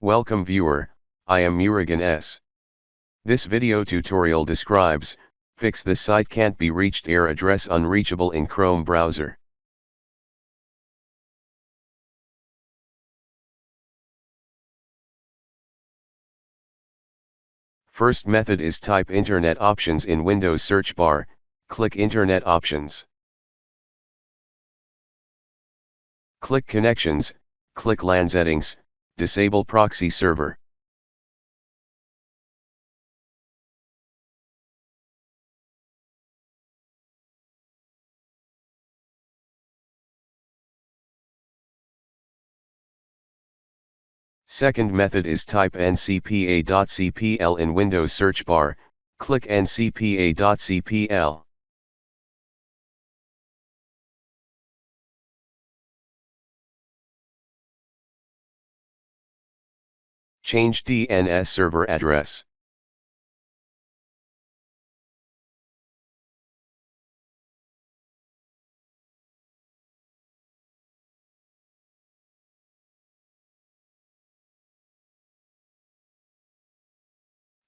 Welcome viewer, I am Murugan S. This video tutorial describes, fix the site can't be reached error address unreachable in Chrome browser. First method is type Internet Options in Windows search bar, click Internet Options. Click Connections, click LAN settings, disable proxy server. Second method is type ncpa.cpl in Windows search bar, click ncpa.cpl. Change DNS server address.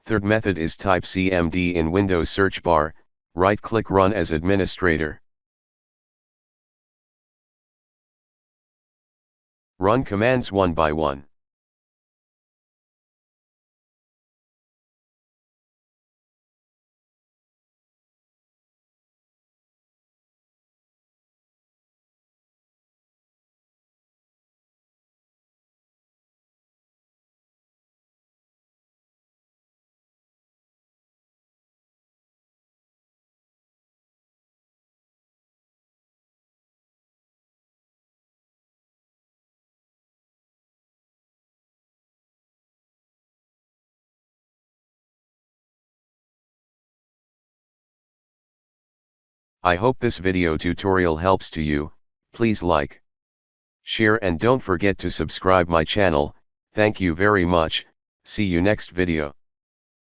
Third method is type cmd in Windows search bar, right-click Run as administrator. Run commands one by one. I hope this video tutorial helps to you. Please like, share and don't forget to subscribe my channel. Thank you very much. See you next video.